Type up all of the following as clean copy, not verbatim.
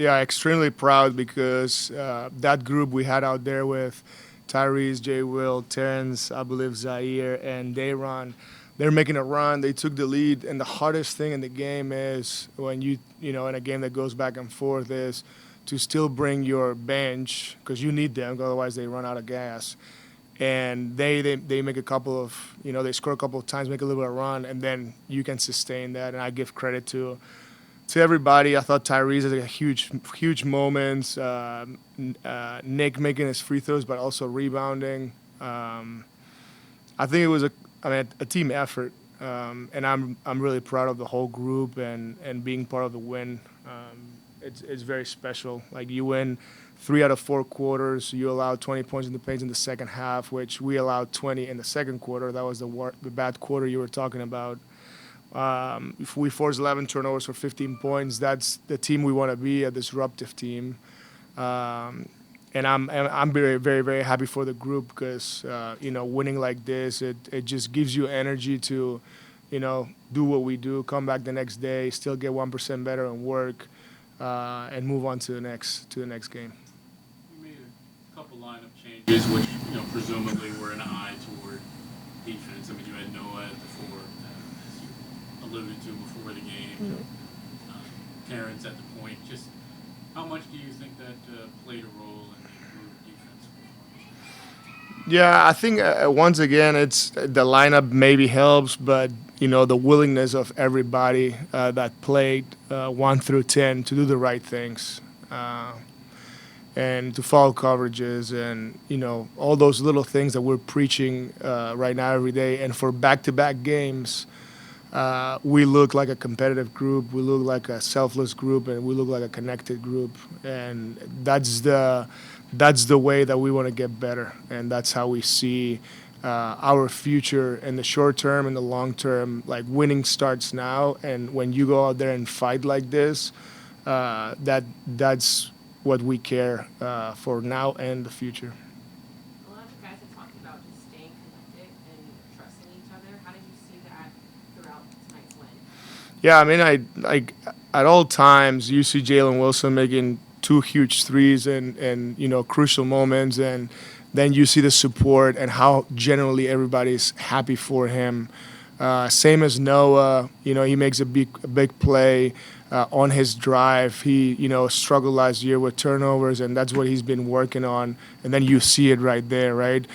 Yeah, extremely proud because that group we had out there with Tyrese, Jay Will, Terrence, I believe Zaire, and Dayron, they're making a run. They took the lead, and the hardest thing in the game is when in a game that goes back and forth is to still bring your bench because you need them, otherwise they run out of gas. And they make a couple of they score a couple of times, make a little bit of run, and then you can sustain that. And I give credit to everybody. I thought Tyrese had a huge moments. Nick making his free throws, but also rebounding. I think it was a team effort, and I'm really proud of the whole group and being part of the win. It's very special. Like you win 3 out of 4 quarters. You allowed 20 points in the paint in the second half, which we allowed 20 in the second quarter. That was the bad quarter you were talking about. If we force 11 turnovers for 15 points, that's the team we want to be, a disruptive team. And I'm very, very, very happy for the group because, winning like this, it just gives you energy to, do what we do, come back the next day, still get 1% better and work, and move on to the next game. You made a couple lineup changes, which, presumably were an eye toward defense. I mean, you had Noah at the 4, as you alluded to before the game. Mm-hmm. Terrence at the point. Just how much do you think that played a role in the improved defense performance? Yeah, I think once again, it's the lineup maybe helps, but the willingness of everybody that played 1 through 10 to do the right things. And to follow coverages and all those little things that we're preaching right now every day. And for back-to-back games, we look like a competitive group, we look like a selfless group, and we look like a connected group. And that's the way that we want to get better, and that's how we see our future in the short term and the long term. Like winning starts now, and when you go out there and fight like this, that's what we care for now and the future. A lot of the guys have talked about just staying connected and trusting each other. How did you see that throughout tonight's win? Yeah, I mean, at all times you see Jalen Wilson making 2 huge threes and crucial moments, and then you see the support and how generally everybody's happy for him. Same as Noah, he makes a big play on his drive. He struggled last year with turnovers, and that's what he's been working on. And then you see it right there, right?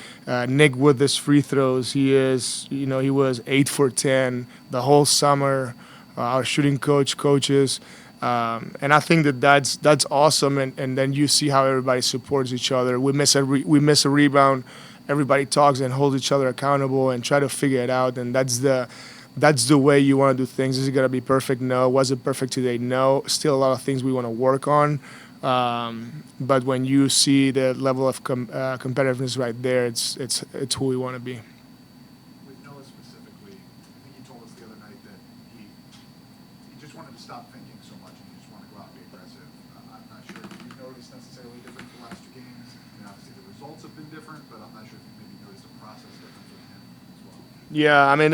Nick with his free throws, he was 8 for 10 the whole summer. Our shooting coaches. And I think that's awesome. And then you see how everybody supports each other. We miss a rebound. Everybody talks and holds each other accountable and try to figure it out. And that's the way you want to do things. Is it gonna be perfect? No. Was it perfect today? No. Still a lot of things we want to work on. But when you see the level of competitiveness right there, it's who we want to be. With Noah specifically, I think he told us the other night that he just wanted to stop thinking so much and he just wanted to go out and be aggressive. I'm not sure if you've noticed necessarily different the last 2 games. Obviously the results have been different, but I'm not sure if you maybe noticed a process difference with him as well. Yeah, I mean,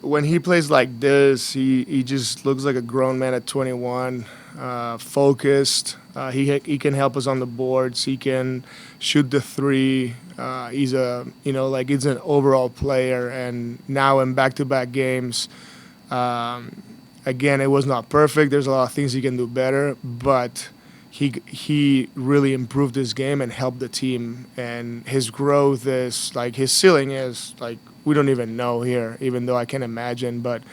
when he plays like this, he just looks like a grown man at 21, focused. He can help us on the boards. He can shoot the 3. He's he's an overall player. And now in back-to-back games, again, it was not perfect. There's a lot of things he can do better, but he really improved his game and helped the team. And his growth is his ceiling is we don't even know here, even though I can imagine. But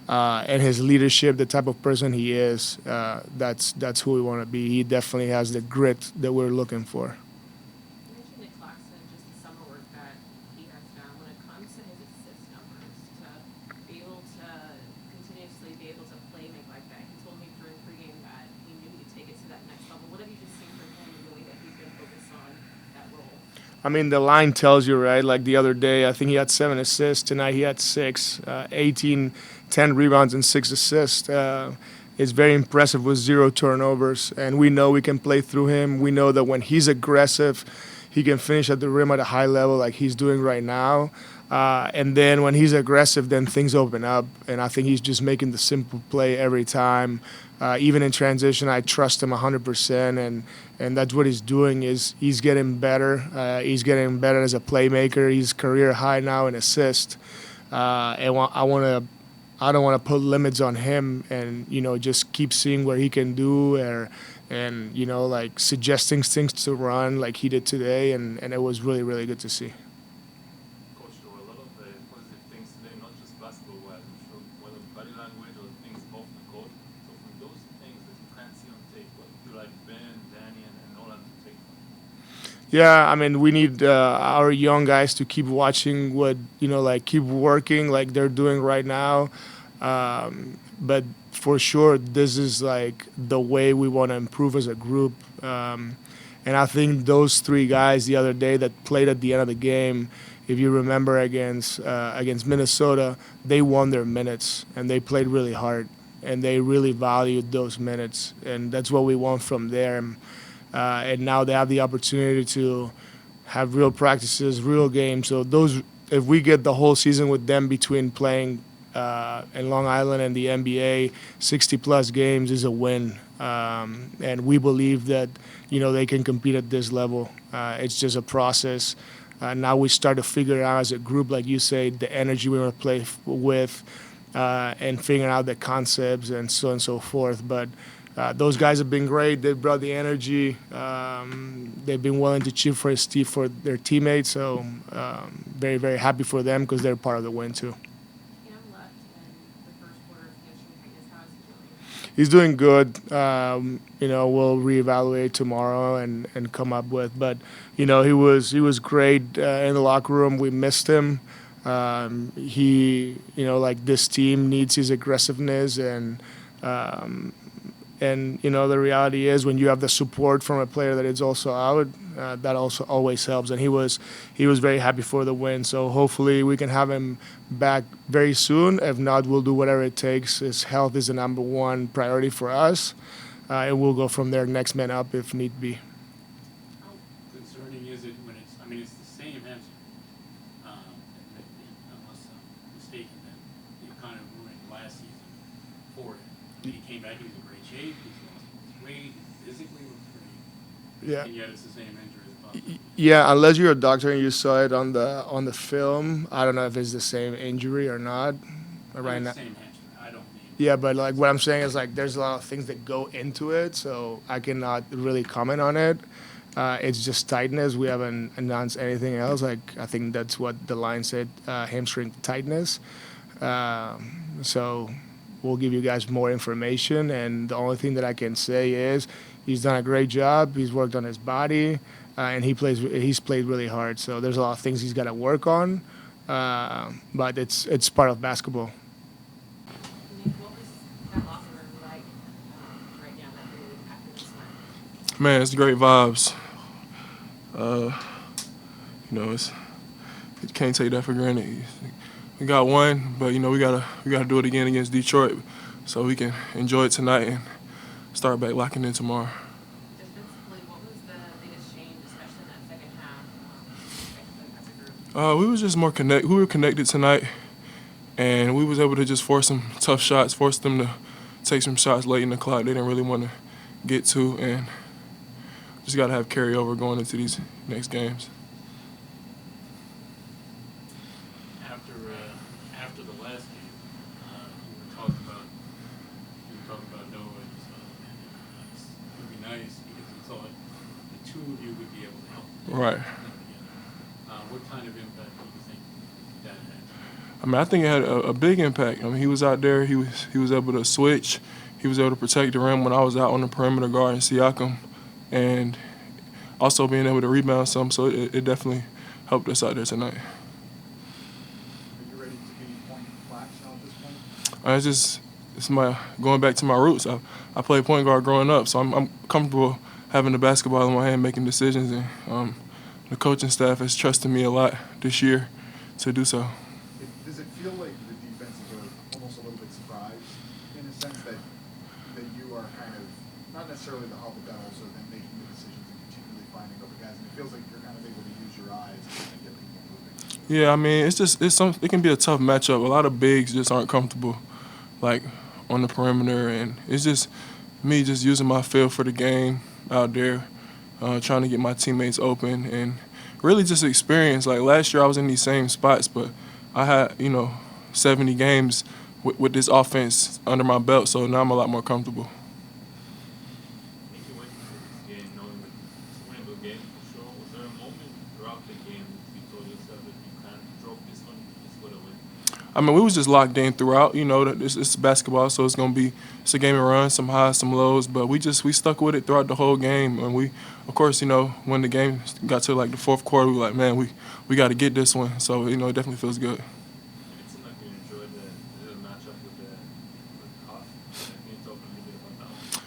and his leadership, the type of person he is, that's who we want to be. He definitely has the grit that we're looking for. You mentioned Nic Claxton, just the summer work that he has done when it comes to his assist numbers, to be able to continuously be able to play make like that. He told me during pregame that he knew he could take it to that next level. What have you just seen from him in the way that he's been focused on that role? I mean, the line tells you, right? Like the other day, I think he had 7 assists. Tonight he had 6, 18, 10 rebounds and 6 assists. It's very impressive with 0 turnovers. And we know we can play through him. We know that when he's aggressive, he can finish at the rim at a high level like he's doing right now. And then when he's aggressive, then things open up. And I think he's just making the simple play every time. Even in transition, I trust him 100%. And that's what he's doing is he's getting better. He's getting better as a playmaker. He's career high now in assists. And I don't want to put limits on him and, just keep seeing what he can do and like suggesting things to run like he did today. And it was really, really good to see. Coach, there were a lot of positive things today, not just basketball-wise, I'm sure, whether body language or things off the court. So from those things that you can't see on tape, what do you like Ben, Danny, and Nolan to take from? Yeah, I mean, we need our young guys to keep watching what, like keep working like they're doing right now. But for sure, this is like the way we want to improve as a group. And I think those three guys the other day that played at the end of the game, if you remember against Minnesota, they won their minutes and they played really hard and they really valued those minutes. And that's what we want from them. And now they have the opportunity to have real practices, real games. So if we get the whole season with them between playing in Long Island and the NBA, 60-plus games is a win. And we believe that, they can compete at this level. It's just a process. Now we start to figure out as a group, like you say, the energy we want to play with and figuring out the concepts and so on and so forth. But those guys have been great. They brought the energy. They've been willing to cheer for their teammates. So very, very happy for them because they're part of the win too. He's doing good. We'll reevaluate tomorrow and come up with. But he was great in the locker room. We missed him. He like this team needs his aggressiveness and the reality is when you have the support from a player that is also out, that also always helps. And he was very happy for the win. So hopefully we can have him back very soon. If not, we'll do whatever it takes. His health is the number one priority for us. And we'll go from there, next man up if need be. How concerning is it when it's the same hamstring, unless I'm mistaken, that you kind of ruined last season for him. He came back, he was in great shape, he's lost his weight, he physically was great. Yeah. And yet it's the same injury as possible. Yeah, unless you're a doctor and you saw it on the film, I don't know if it's the same injury or not. Right now. Same hamstring. I don't mean. Yeah, but like what I'm saying is like there's a lot of things that go into it, so I cannot really comment on it. It's just tightness. We haven't announced anything else. Like I think that's what the line said, hamstring tightness. So we'll give you guys more information. And the only thing that I can say is he's done a great job. He's worked on his body, and he's played really hard. So there's a lot of things he's got to work on, but it's part of basketball. What was that locker room like right now after this one? Man, it's great vibes. You can't take that for granted. We got one, but we gotta do it again against Detroit, so we can enjoy it tonight and start back locking in tomorrow. Defensively, what was the biggest change, especially in that second half, as a group? We was just more connected. We were connected tonight, and we was able to just force some tough shots, force them to take some shots late in the clock they didn't really want to get to, and just got to have carryover going into these next games. After the last game, you were talking about Noah, and you said it would be nice because you thought the two of you would be able to help. Right. What kind of impact do you think that had? I mean, I think it had a big impact. I mean, he was out there. He was able to switch. He was able to protect the rim when I was out on the perimeter guarding Siakam, and also being able to rebound some. So it definitely helped us out there tonight. Are you ready to be point flash now at this point? It's my going back to my roots. I played point guard growing up, so I'm comfortable having the basketball in my hand, making decisions, and the coaching staff has trusted me a lot this year to do so. Does it feel like the defense is almost a little bit surprised in a sense that you are kind of not necessarily the hub, but also then making the decisions and continually finding other guys, and it feels like you're kind of Yeah, I mean, it can be a tough matchup. A lot of bigs just aren't comfortable, like on the perimeter, and it's just me just using my feel for the game out there, trying to get my teammates open, and really just experience. Like last year, I was in these same spots, but I had 70 games with this offense under my belt, so now I'm a lot more comfortable. I think you went into this game knowing that it's a winnable game for sure. Was there a moment throughout the game that you told yourself that you kind of drove this one, this would have win? I mean, we was just locked in throughout. That it's basketball, so it's a game of runs, some highs, some lows. But we stuck with it throughout the whole game. And we, of course, when the game got to like the fourth quarter, we were like, man, we got to get this one. So it definitely feels good. It seemed like you enjoyed the matchup with Huff. Can you talk a little bit about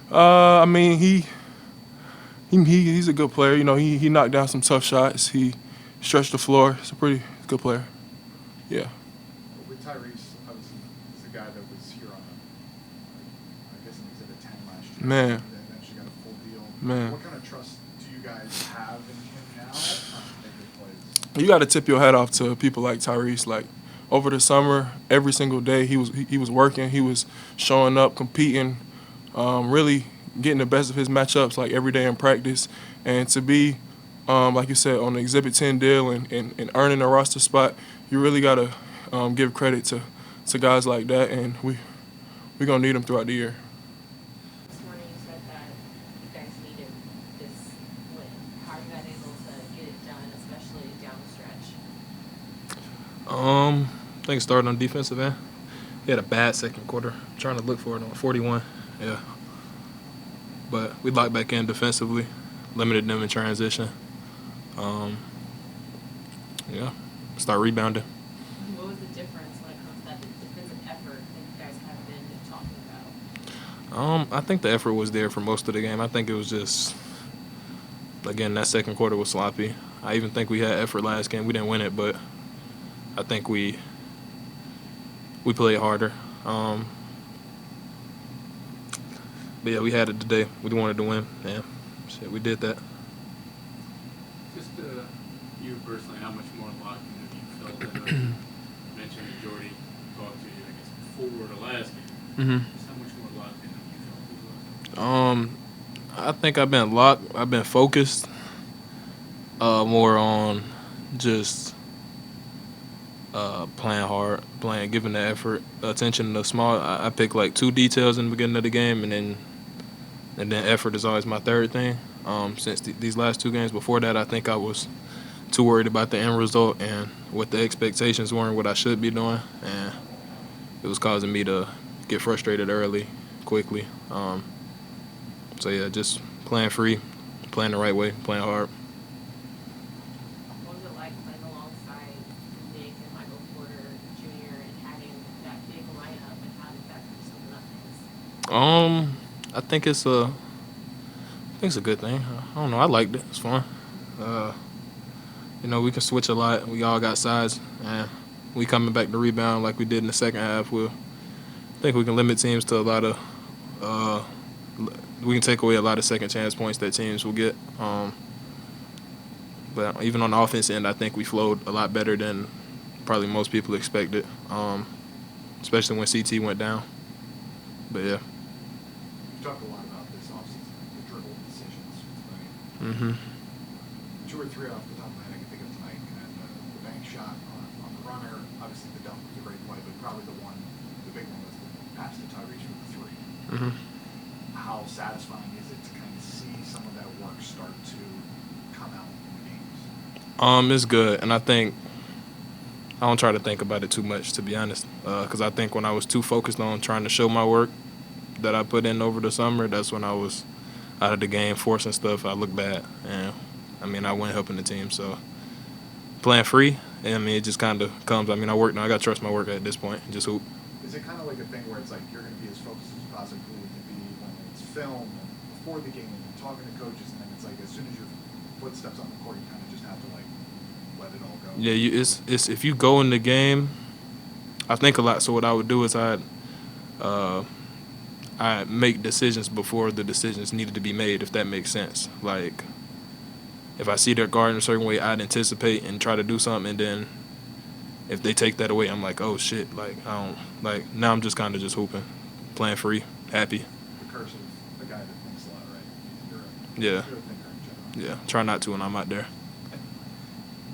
that one? I mean, he's a good player. He knocked down some tough shots. He stretched the floor. He's a pretty good player. Yeah. With Tyrese, obviously, he's the guy that was here on, I guess, in Exhibit 10 last year. Man. And then she got a full deal. Man. What kind of trust do you guys have in him now to make good plays? You got to tip your hat off to people like Tyrese. Like over the summer, every single day he was working. He was showing up, competing, really getting the best of his matchups like every day in practice. And to be, like you said, on the Exhibit 10 deal and earning a roster spot, you really got to give credit to guys like that. And we're going to need them throughout the year. This morning you said that you guys needed this win. How are you guys able to get it done, especially down the stretch? I think starting on defensive end. We had a bad second quarter. Trying to look for it on 41. Yeah. But we locked back in defensively, limited them in transition. Yeah. Start rebounding. What was the difference when it comes to that defensive effort that you guys have been talking about? I think the effort was there for most of the game. I think it was just, again, that second quarter was sloppy. I even think we had effort last game. We didn't win it, but I think we played harder. But yeah, we had it today. We wanted to win. Yeah, shit, we did that. Just you personally, how much more locked in have you felt? I know you mentioned that Jordi talked to you, I guess, before the last game. Mm-hmm. Just how much more locked in have you felt? I think I've been locked. I've been focused more on just playing hard, giving the effort, attention to the small. I pick like 2 details in the beginning of the game, and then effort is always my third thing. Since these last 2 games before that, I think I was too worried about the end result and what the expectations were and what I should be doing, and it was causing me to get frustrated early, quickly. So yeah, just playing free, playing the right way, playing hard. What was it like playing alongside Nic and Michael Porter Jr. and having that big lineup, and how did that kind of something up things? I think it's a good thing. I don't know. I liked it. It's fun. We can switch a lot. We all got size, and we coming back to rebound like we did in the second half. I think we can limit teams to a lot of. We can take away a lot of second chance points that teams will get. But even on the offense end, I think we flowed a lot better than probably most people expected, especially when CT went down. But yeah. You talked a lot about this offseason, the dribble decisions, right? Mm-hmm. 2 or 3 off the top of my head I can think of tonight. And the bank shot on the runner, obviously the dunk was a great play, but probably the big one was the pass to Tyrese for the 3. Mm-hmm. How satisfying is it to kind of see some of that work start to come out in the games? It's good, and I think I don't try to think about it too much, to be honest, because I think when I was too focused on trying to show my work that I put in over the summer, that's when I was out of the game, forcing stuff. I look bad, and I mean I went helping the team, so playing free. I mean it just kind of comes. I mean I work now. I got to trust my work at this point. Just hoop. Is it kind of like a thing where it's like you're going to be as focused as you possibly can be when it's film and before the game and talking to coaches, and then it's like as soon as your foot steps on the court, you kind of just have to like let it all go? Yeah, it's if you go in the game, I think a lot. So what I would do is I make decisions before the decisions needed to be made, if that makes sense. Like if I see their guard in a certain way, I'd anticipate and try to do something, and then if they take that away, I'm like, oh shit, like I don't like now. I'm just kind of just hooping, playing free, happy. The curse of the guy that thinks a lot, right? You're Yeah. a thinker in general. Yeah, try not to when I'm out there.